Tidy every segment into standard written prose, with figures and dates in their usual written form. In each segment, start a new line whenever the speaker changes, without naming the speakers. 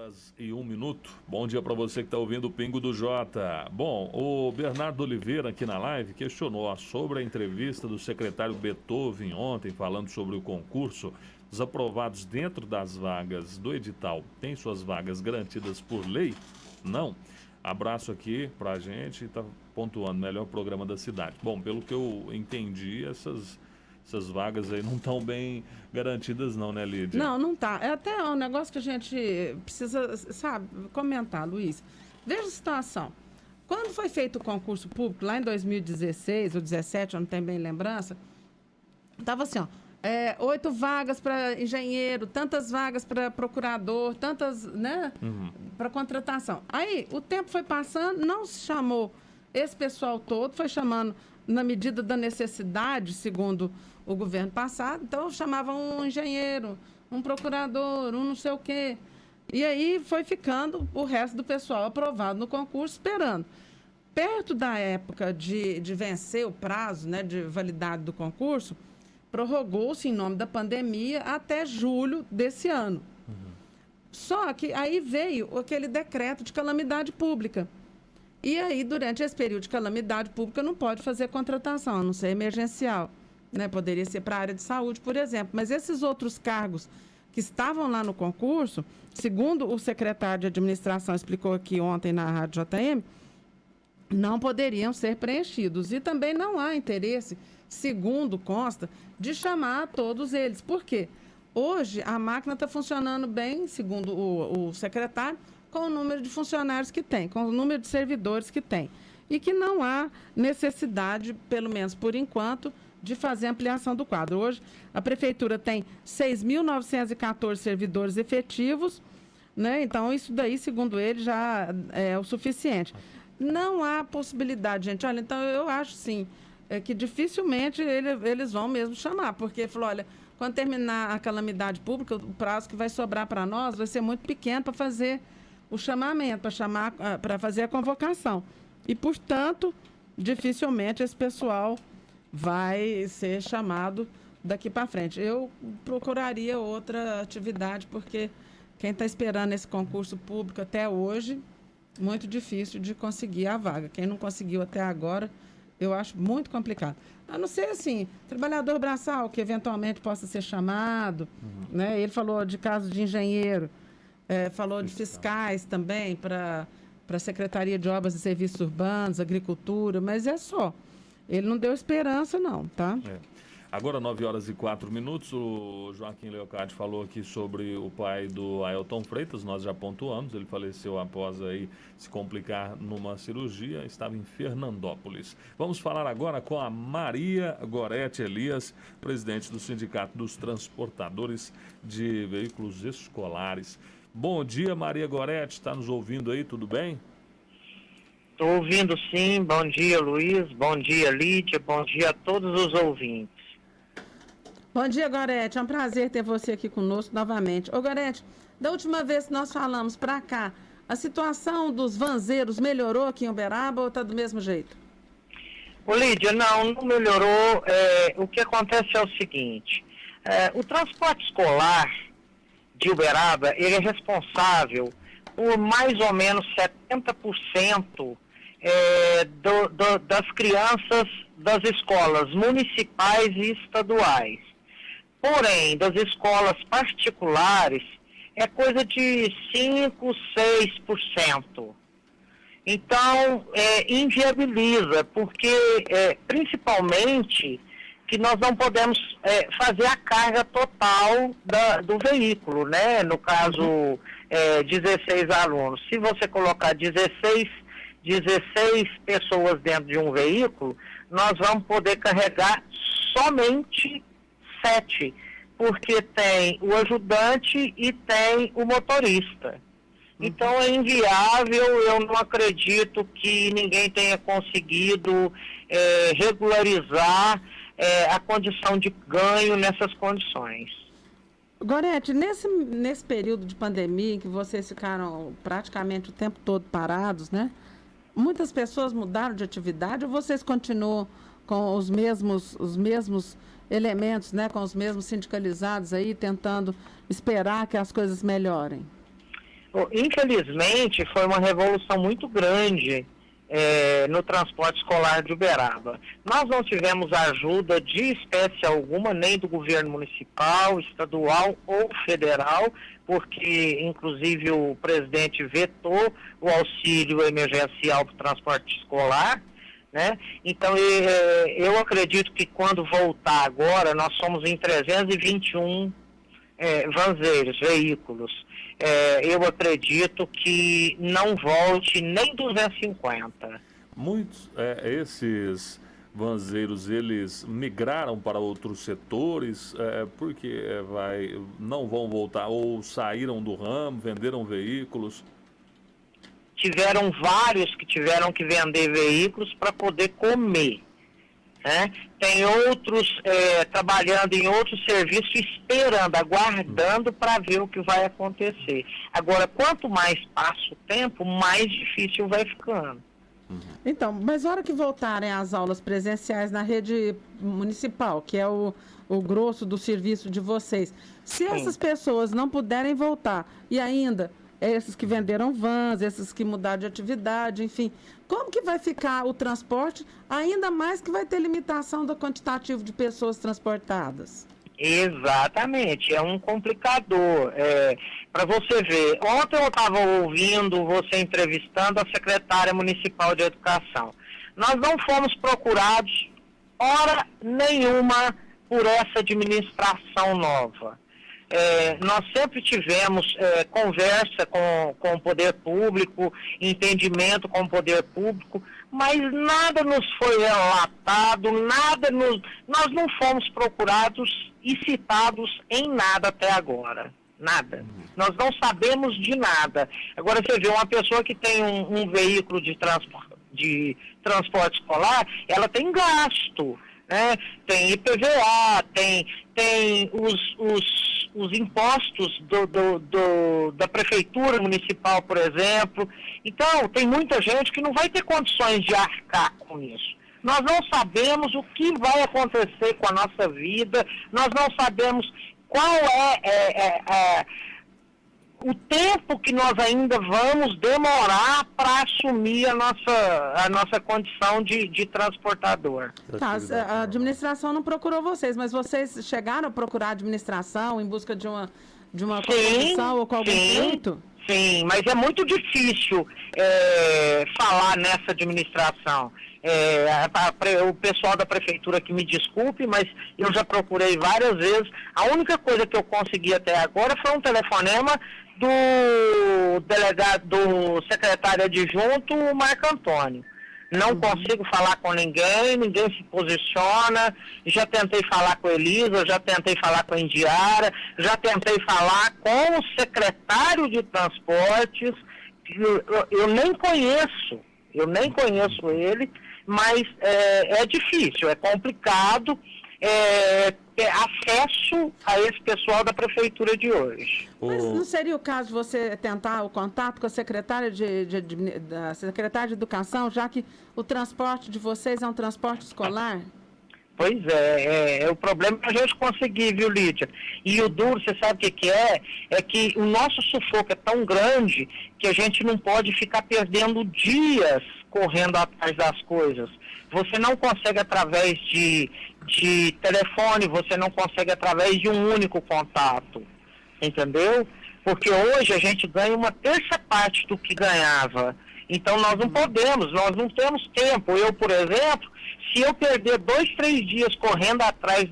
9h01. Bom dia para você que está ouvindo o Pingo do Jota. Bom, o Bernardo Oliveira aqui na live questionou sobre a entrevista do secretário Beethoven ontem, falando sobre o concurso. Os aprovados dentro das vagas do edital têm suas vagas garantidas por lei? Não. Abraço aqui pra gente, tá pontuando melhor o programa da cidade. Bom, pelo que eu entendi, essas vagas aí não estão bem garantidas não, né, Lídia?
Não tá. É até um negócio que a gente precisa, sabe, comentar, Luiz. Veja a situação. Quando foi feito o concurso público, lá em 2016 ou 2017, eu não tenho bem lembrança, estava assim, ó, 8 vagas para engenheiro, tantas vagas para procurador, tantas, né, para contratação. Aí, o tempo foi passando, não se chamou esse pessoal todo, foi chamando na medida da necessidade, segundo o governo passado. Então, chamavam um engenheiro, um procurador, um não sei o quê. E aí foi ficando o resto do pessoal aprovado no concurso, esperando. Perto da época de vencer o prazo, né, de validade do concurso, prorrogou-se em nome da pandemia até julho desse ano. Só que aí veio aquele decreto de calamidade pública. E aí, durante esse período de calamidade pública, não pode fazer contratação, a não ser emergencial, né? Poderia ser para a área de saúde, por exemplo. Mas esses outros cargos que estavam lá no concurso, segundo o secretário de administração explicou aqui ontem na Rádio JM, não poderiam ser preenchidos. E também não há interesse, segundo consta, de chamar todos eles. Por quê? Hoje, a máquina está funcionando bem, segundo o secretário, com o número de funcionários que tem, com o número de servidores que tem. E que não há necessidade, pelo menos por enquanto, de fazer ampliação do quadro. Hoje, a Prefeitura tem 6.914 servidores efetivos, né? Então, isso daí, segundo ele, já é o suficiente. Não há possibilidade, gente. Olha, então, eu acho, sim, que dificilmente eles vão mesmo chamar, porque falou, olha, quando terminar a calamidade pública, o prazo que vai sobrar para nós vai ser muito pequeno para fazer o chamamento, para fazer a convocação. E, portanto, dificilmente esse pessoal vai ser chamado daqui para frente. Eu procuraria outra atividade, porque quem está esperando esse concurso público até hoje, muito difícil de conseguir a vaga. Quem não conseguiu até agora, eu acho muito complicado. A não ser, assim, trabalhador braçal, que eventualmente possa ser chamado, né? Ele falou de caso de engenheiro, falou de fiscais também, para a Secretaria de Obras e Serviços Urbanos, Agricultura, mas é só. Ele não deu esperança, não, tá?
Agora, 9h04, o Joaquim Leocádio falou aqui sobre o pai do Ailton Freitas, nós já pontuamos, ele faleceu após aí se complicar numa cirurgia, estava em Fernandópolis. Vamos falar agora com a Maria Gorete Elias, presidente do Sindicato dos Transportadores de Veículos Escolares. Bom dia, Maria Gorete, está nos ouvindo aí, tudo bem?
Estou ouvindo sim, bom dia Luiz, bom dia Lídia, bom dia a todos os ouvintes.
Bom dia, Gorete, é um prazer ter você aqui conosco novamente. Ô, Gorete, da última vez que nós falamos para cá, a situação dos vanzeiros melhorou aqui em Uberaba ou está do mesmo jeito?
Ô Lídia, não melhorou. O que acontece é o seguinte, o transporte escolar de Uberaba, ele é responsável por mais ou menos 70% das crianças das escolas municipais e estaduais. Porém, das escolas particulares, é coisa de 5%, 6%. Então, inviabiliza, porque principalmente que nós não podemos fazer a carga total do veículo, né? No caso, 16 alunos. Se você colocar 16 pessoas dentro de um veículo, nós vamos poder carregar somente 7, porque tem o ajudante e tem o motorista. Então é inviável, eu não acredito que ninguém tenha conseguido regularizar a condição de ganho nessas condições.
Gorete, nesse período de pandemia, em que vocês ficaram praticamente o tempo todo parados, né? Muitas pessoas mudaram de atividade ou vocês continuam com os mesmos elementos, né? Com os mesmos sindicalizados aí, tentando esperar que as coisas melhorem?
Infelizmente, foi uma revolução muito grande no transporte escolar de Uberaba. Nós não tivemos ajuda de espécie alguma, nem do governo municipal, estadual ou federal, porque, inclusive, o presidente vetou o auxílio emergencial para o transporte escolar, né? Então, eu acredito que quando voltar agora, nós somos em 321 vanzeiros, veículos. Eu acredito que não volte nem 250.
Muitos, esses vanzeiros, eles migraram para outros setores, porque não vão voltar, ou saíram do ramo, venderam veículos?
Tiveram vários que tiveram que vender veículos para poder comer. Tem outros trabalhando em outro serviço, esperando, aguardando para ver o que vai acontecer. Agora, quanto mais passa o tempo, mais difícil vai ficando.
Então, mas na hora que voltarem às aulas presenciais na rede municipal, que é o grosso do serviço de vocês, se essas pessoas não puderem voltar, e ainda esses que venderam vans, esses que mudaram de atividade, enfim, como que vai ficar o transporte, ainda mais que vai ter limitação do quantitativo de pessoas transportadas?
Exatamente, é um complicador. Para você ver, ontem eu estava ouvindo você entrevistando a secretária municipal de educação. Nós não fomos procurados hora nenhuma por essa administração nova. Nós sempre tivemos conversa com o poder público, entendimento com o poder público, mas nada nos foi relatado, nós não fomos procurados e citados em nada até agora. Nada. Nós não sabemos de nada. Agora você vê, uma pessoa que tem um veículo de transporte escolar, ela tem gasto, né? Tem IPVA, tem os impostos da prefeitura municipal, por exemplo. Então, tem muita gente que não vai ter condições de arcar com isso. Nós não sabemos o que vai acontecer com a nossa vida, nós não sabemos qual o tempo que nós ainda vamos demorar para assumir a nossa condição de transportador.
Tá, a administração não procurou vocês, mas vocês chegaram a procurar a administração em busca de uma composição ou com algum jeito?
Sim, mas é muito difícil falar nessa administração. O pessoal da prefeitura que me desculpe, mas eu já procurei várias vezes. A única coisa que eu consegui até agora foi um telefonema do delegado, do secretário adjunto, Marco Antônio. Não consigo falar com ninguém se posiciona. Já tentei falar com a Elisa, já tentei falar com a Indiara, já tentei falar com o secretário de transportes. Eu nem conheço ele, mas é difícil, é complicado ter acesso a esse pessoal da prefeitura de hoje.
Mas não seria o caso de você tentar o contato com a secretária da secretária de Educação, já que o transporte de vocês é um transporte escolar?
Pois o problema é a gente conseguir, viu, Lídia? E o duro, você sabe o que é? É que o nosso sufoco é tão grande que a gente não pode ficar perdendo dias correndo atrás das coisas. Você não consegue através de telefone, você não consegue através de um único contato, entendeu? Porque hoje a gente ganha uma terça parte do que ganhava. Então nós não podemos, nós não temos tempo. Eu, por exemplo, se eu perder 2, 3 dias correndo atrás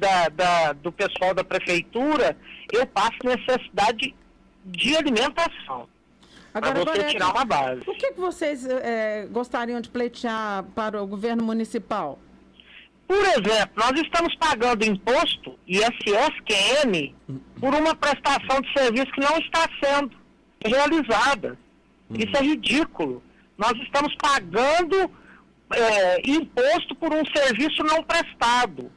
do pessoal da prefeitura, eu passo necessidade de alimentação. Para você tirar uma base.
O que vocês gostariam de pleitear para o governo municipal?
Por exemplo, nós estamos pagando imposto, ISS-QM, por uma prestação de serviço que não está sendo realizada. Isso é ridículo. Nós estamos pagando imposto por um serviço não prestado.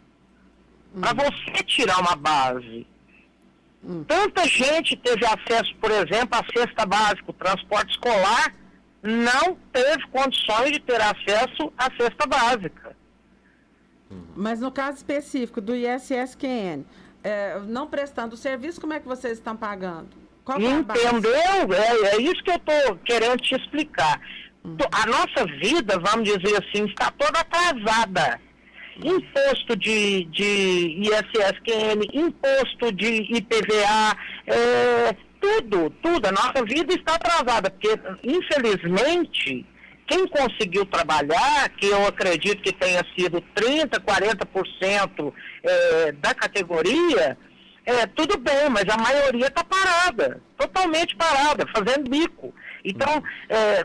Para você tirar uma base. Tanta gente teve acesso, por exemplo, à cesta básica, o transporte escolar, não teve condições de ter acesso à cesta básica.
Mas no caso específico do ISS-QN, não prestando o serviço, como é que vocês estão pagando? Qual que é a base?
Entendeu? É isso que eu estou querendo te explicar. A nossa vida, vamos dizer assim, está toda atrasada. Imposto de ISSQN, imposto de IPVA, tudo. A nossa vida está atrasada, porque, infelizmente, quem conseguiu trabalhar, que eu acredito que tenha sido 30%, 40% da categoria, tudo bem, mas a maioria está parada, totalmente parada, fazendo bico. Então,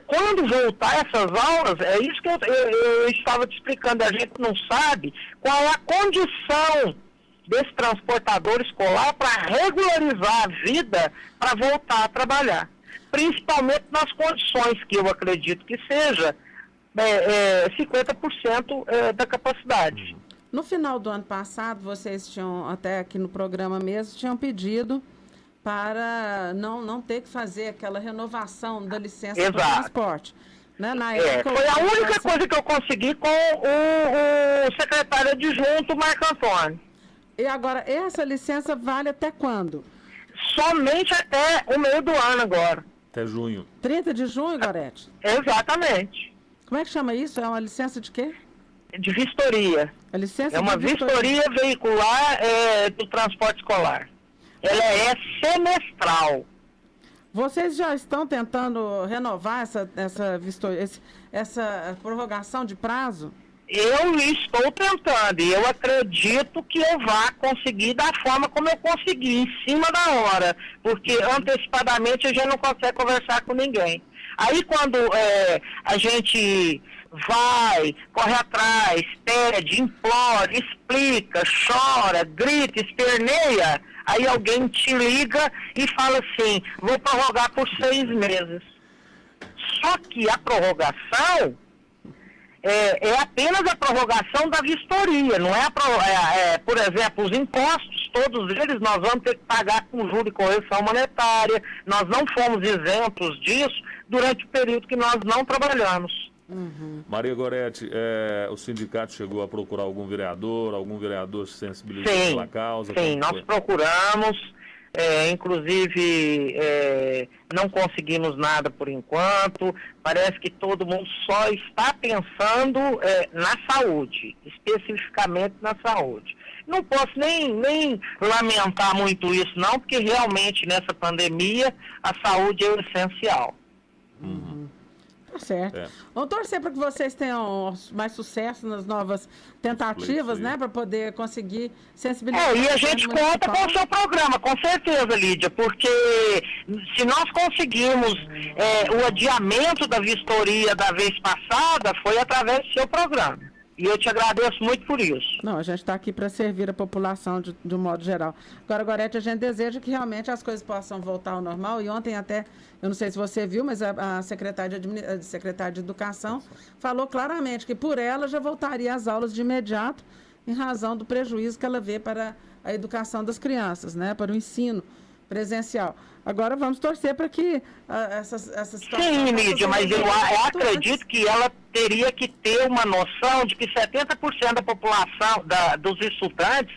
quando voltar essas aulas, é isso que eu estava te explicando, a gente não sabe qual é a condição desse transportador escolar para regularizar a vida para voltar a trabalhar. Principalmente nas condições que eu acredito que seja 50% da capacidade.
No final do ano passado, vocês tinham, até aqui no programa mesmo, tinham pedido para não ter que fazer aquela renovação da licença de transporte. Né? Na época,
foi a única coisa que eu consegui com o secretário adjunto, Marco Antônio.
E agora, essa licença vale até quando?
Somente até o meio do ano agora.
Até junho.
30 de junho, Gorete?
Exatamente.
Como é que chama isso? É uma licença de quê?
De vistoria.
A licença
é uma
de vistoria
veicular do transporte escolar. Ela é semestral.
Vocês já estão tentando renovar essa prorrogação de prazo?
Eu estou tentando e eu acredito que eu vá conseguir da forma como eu consegui, em cima da hora, porque antecipadamente a gente não consegue conversar com ninguém. Aí quando a gente vai, corre atrás, pede, implora, explica, chora, grita, esperneia, aí alguém te liga e fala assim, vou prorrogar por 6 meses. Só que a prorrogação é apenas a prorrogação da vistoria, não por exemplo, os impostos, todos eles nós vamos ter que pagar com juros e correção monetária, nós não fomos isentos disso durante o período que nós não trabalhamos.
Uhum. Maria Gorete, o sindicato chegou a procurar algum vereador se sensibilizou pela causa?
Sim, nós procuramos, inclusive não conseguimos nada por enquanto, parece que todo mundo só está pensando na saúde, especificamente na saúde. Não posso nem lamentar muito isso não, porque realmente nessa pandemia a saúde é o essencial.
Uhum. Tá certo. Vamos torcer para que vocês tenham mais sucesso nas novas tentativas, né? Para poder conseguir sensibilizar.
E a gente conta com o seu programa, com certeza, Lídia, porque se nós conseguimos o adiamento da vistoria da vez passada, foi através do seu programa. E eu te agradeço muito por isso.
Não, a gente está aqui para servir a população de um modo geral. Agora, Gorete, a gente deseja que realmente as coisas possam voltar ao normal. E ontem até, eu não sei se você viu, mas a secretária de Educação falou claramente que por ela já voltaria às aulas de imediato em razão do prejuízo que ela vê para a educação das crianças, né, para o ensino presencial. Agora vamos torcer para que essa situação...
Sim, Lídia, mas eu acredito que ela teria que ter uma noção de que 70% da população, dos estudantes,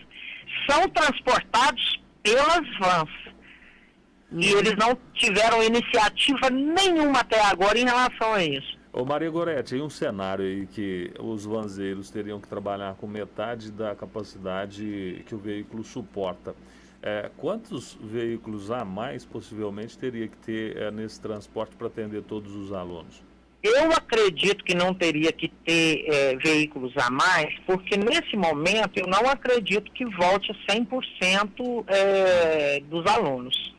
são transportados pelas vans. E eles não tiveram iniciativa nenhuma até agora em relação a isso.
Ô Maria Gorete, em um cenário aí que os vanzeiros teriam que trabalhar com metade da capacidade que o veículo suporta, quantos veículos a mais possivelmente teria que ter nesse transporte para atender todos os alunos?
Eu acredito que não teria que ter veículos a mais, porque nesse momento eu não acredito que volte a 100% dos alunos.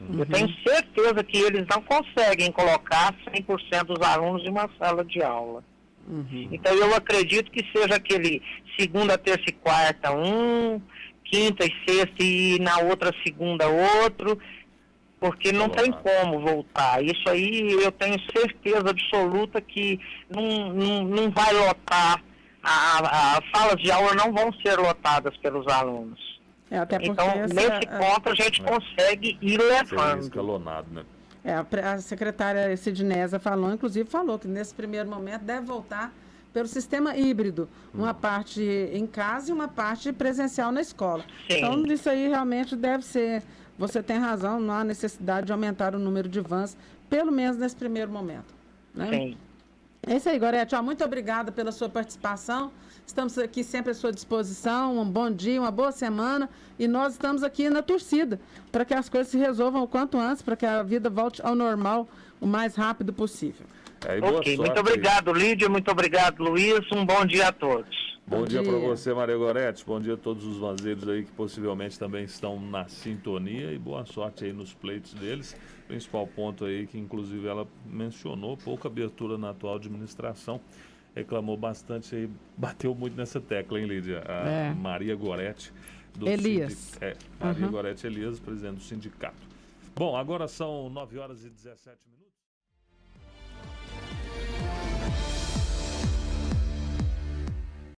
Uhum. Eu tenho certeza que eles não conseguem colocar 100% dos alunos em uma sala de aula. Uhum. Então eu acredito que seja aquele segunda, terça e quarta quinta e sexta e na outra segunda outro, porque não tem como voltar. Isso aí eu tenho certeza absoluta que não vai lotar, as salas de aula não vão ser lotadas pelos alunos. Então, nesse ponto a gente consegue ir levando.
Escalonado, né?
A secretária Sidnésia falou, inclusive falou que nesse primeiro momento deve voltar pelo sistema híbrido, uma parte em casa e uma parte presencial na escola.
Sim.
Então, isso aí realmente deve ser, você tem razão, não há necessidade de aumentar o número de vans, pelo menos nesse primeiro momento. Né?
Sim.
É isso aí, Gorete. Ó, muito obrigada pela sua participação. Estamos aqui sempre à sua disposição. Um bom dia, uma boa semana. E nós estamos aqui na torcida para que as coisas se resolvam o quanto antes, para que a vida volte ao normal o mais rápido possível.
Ok, muito obrigado, Lídia. Muito obrigado, Luiz. Um bom dia a todos.
Bom dia para você, Maria Gorete. Bom dia a todos os vanzeiros aí que possivelmente também estão na sintonia e boa sorte aí nos pleitos deles. Principal ponto aí que inclusive ela mencionou, pouca abertura na atual administração. Reclamou bastante aí, bateu muito nessa tecla, hein, Lídia? A Maria Gorete do
Elias.
Maria Gorete Elias, presidente do sindicato. Bom, agora são 9h17.